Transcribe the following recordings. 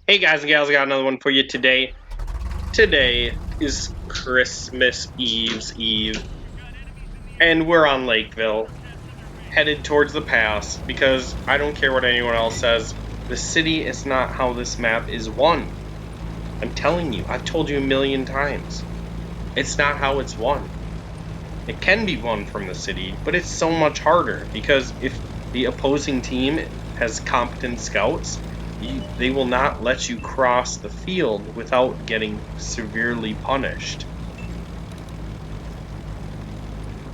Hey guys and gals, I got another one for you today. Today is Christmas Eve, and we're on Lakeville, headed towards the pass, because I don't care what anyone else says, the city is not how this map is won. I'm telling you, I've told you a million times. It's not how it's won. It can be won from the city, but it's so much harder, because if the opposing team has competent scouts, they will not let you cross the field without getting severely punished.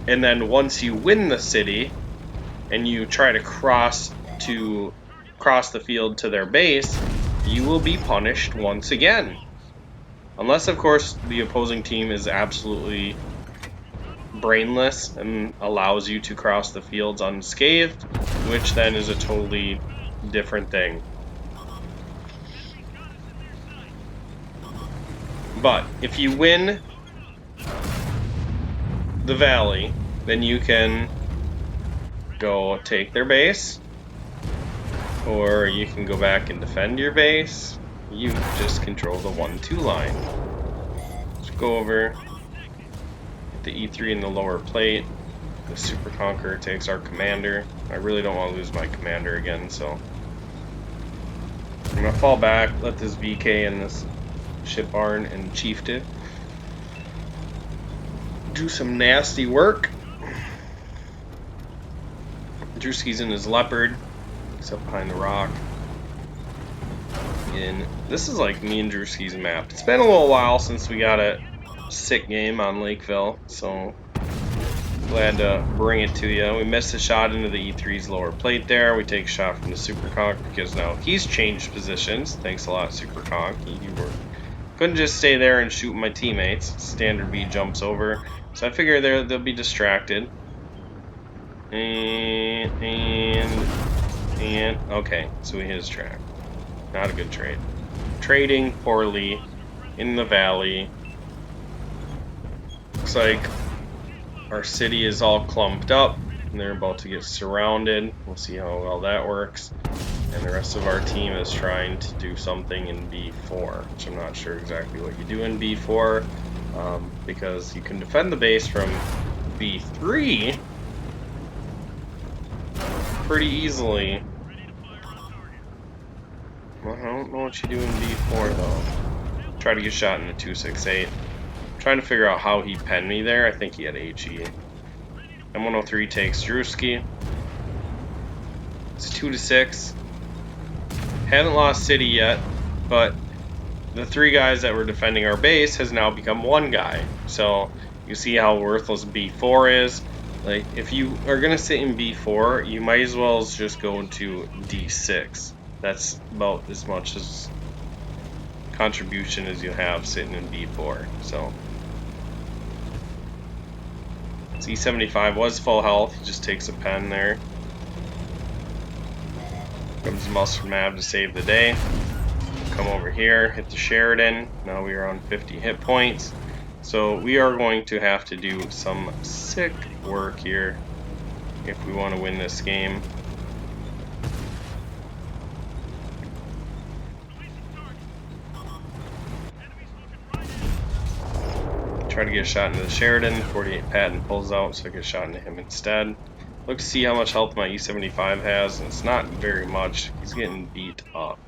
And then once you win the city and you try to cross the field to their base, you will be punished once again. Unless, of course, the opposing team is absolutely brainless and allows you to cross the fields unscathed, which then is a totally different thing. But if you win the valley, then you can go take their base, or you can go back and defend your base. You just control the 1-2 line. Let's go over, hit the E3 in the lower plate. The Super Conqueror takes our commander. I really don't want to lose my commander again, so I'm gonna fall back, let this VK and this ship barn and chieftain do some nasty work. Drewski's in his leopard. He's up behind the rock. And this is like me and Drewski's map. It's been a little while since we got a sick game on Lakeville, so glad to bring it to you. We missed a shot into the E3's lower plate there. We take a shot from the Super Conch because now he's changed positions. Thanks a lot, Super Conch. Couldn't just stay there and shoot my teammates. Standard B jumps over. So I figure they'll be distracted. And okay, so we hit his track. Not a good trade. Trading poorly in the valley. Looks like our city is all clumped up and they're about to get surrounded. We'll see how well that works. And the rest of our team is trying to do something in B4, which I'm not sure exactly what you do in B4, because you can defend the base from B3 pretty easily. Well, I don't know what you do in B4 though. Try to get shot in the 268. I'm trying to figure out how he penned me there. I think he had HE. M103 takes Drewski. It's 2-6. Haven't lost city yet, but the 3 guys that were defending our base has now become 1 guy. So you see how worthless B4 is. Like, if you are gonna sit in B4, you might as well just go to D6. That's about as much as contribution as you have sitting in B4. So C75 was full health. He just takes a pen there. Comes Mustardmav to save the day. Come over here, hit the Sheridan. Now we are on 50 hit points. So we are going to have to do some sick work here if we want to win this game. Try to get a shot into the Sheridan. 48 Patton pulls out, so I get a shot into him instead. Look to see how much health my E75 has, and it's not very much. He's getting beat up.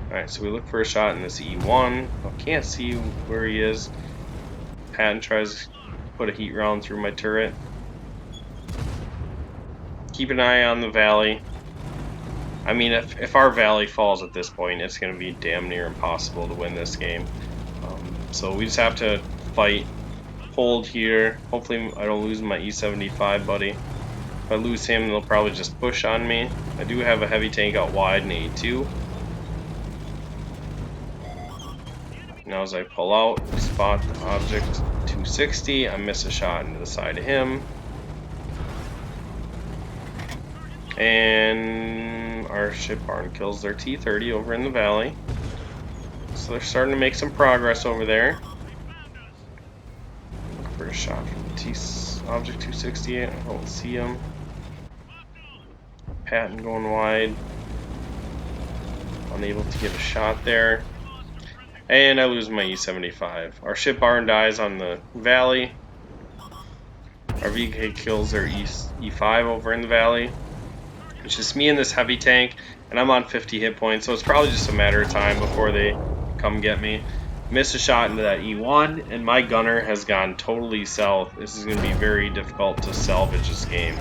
Alright, so we look for a shot in this E1. I can't see where he is. Patton tries to put a heat round through my turret. Keep an eye on the valley. I mean, if our valley falls at this point, it's going to be damn near impossible to win this game. So we just have to fight, hold here. Hopefully I don't lose my E75 buddy. If I lose him, they'll probably just push on me. I do have a heavy tank out wide in A2. Now as I pull out, spot the object 260, I miss a shot into the side of him. And our ship barn kills their T-30 over in the valley. So they're starting to make some progress over there. Look for a shot from the object 268, I don't see him. Patton going wide. unable to get a shot there. And I lose my E75. Our ship barn dies on the valley. Our VK kills their E5 over in the valley. It's just me and this heavy tank, and I'm on 50 hit points, so it's probably just a matter of time before they come get me. Miss a shot into that E1, and my gunner has gone totally south. This is going to be very difficult to salvage this game.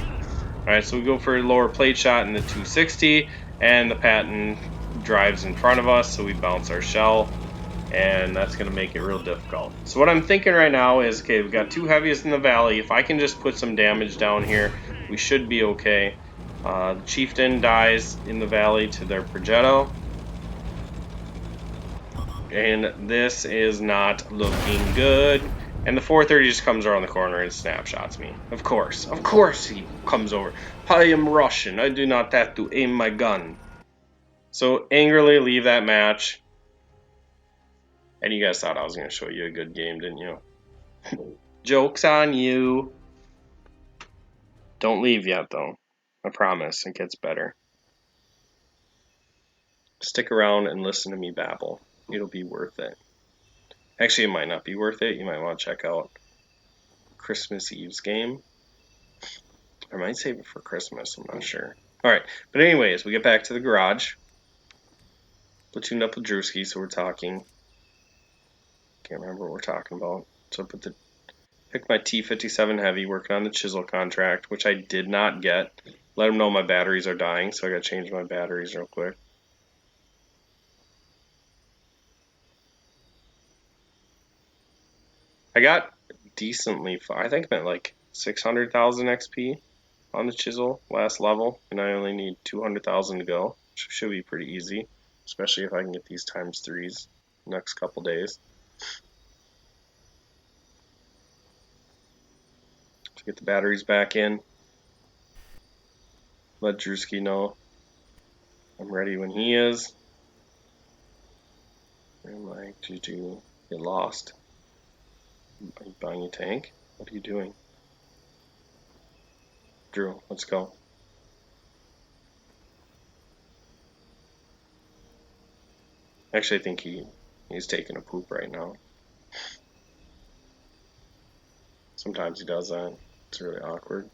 Alright, so we go for a lower plate shot in the 260, and the Patton drives in front of us, so we bounce our shell, and that's going to make it real difficult. So what I'm thinking right now is, okay, we've got two heaviest in the valley. If I can just put some damage down here, we should be okay. The Chieftain dies in the valley to their Progetto. And this is not looking good. And the 430 just comes around the corner and snapshots me. Of course he comes over. I am Russian. I do not have to aim my gun. So angrily leave that match. And you guys thought I was going to show you a good game, didn't you? Joke's on you. Don't leave yet, though. I promise, it gets better. Stick around and listen to me babble. It'll be worth it. Actually, it might not be worth it. You might want to check out Christmas Eve's game. I might save it for Christmas, I'm not sure. Alright, but anyways, we get back to the garage. Platooned up with Drewski, so we're talking. Can't remember what we're talking about. So I picked my T-57 Heavy, working on the chisel contract, which I did not get. Let them know my batteries are dying, so I gotta change my batteries real quick. I got decently far. I think I meant like 600,000 XP on the chisel last level, and I only need 200,000 to go, which should be pretty easy, especially if I can get these ×3s next couple days. To get the batteries back in, let Drewski know I'm ready when he is. And like, did you get lost? Are you buying a tank? What are you doing? Drew, let's go. Actually, I think he's taking a poop right now. Sometimes he does that. It's really awkward.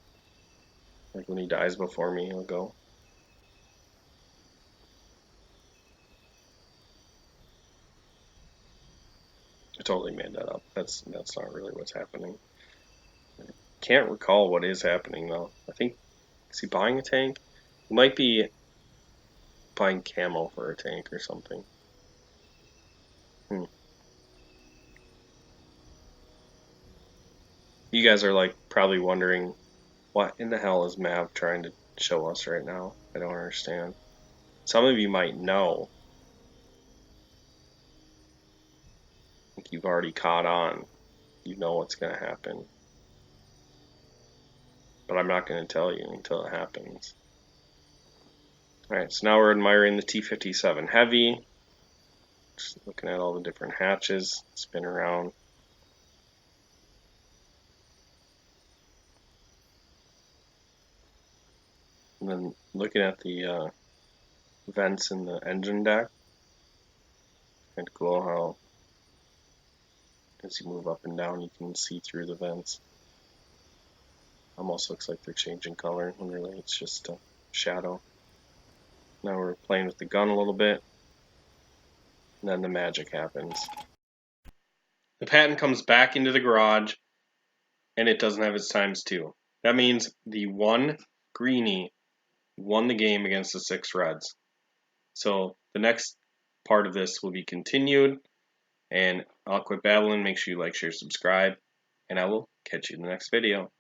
Like when he dies before me, he'll go. I totally made that up. That's not really what's happening. I can't recall what is happening though. I think, is he buying a tank? He might be buying camo for a tank or something. You guys are like probably wondering, what in the hell is Mav trying to show us right now? I don't understand. Some of you might know. I think you've already caught on. You know what's going to happen. But I'm not going to tell you until it happens. Alright, so now we're admiring the T-57 Heavy. Just looking at all the different hatches. Spin around. And then looking at the vents in the engine deck. Kind of cool how as you move up and down you can see through the vents. Almost looks like they're changing color when really it's just a shadow. Now we're playing with the gun a little bit. And then the magic happens. The Patton comes back into the garage and it doesn't have its ×2. That means the one greenie won the game against the 6 reds. So the next part of this will be continued, and I'll quit babbling. Make sure you like, share, subscribe, and I will catch you in the next video.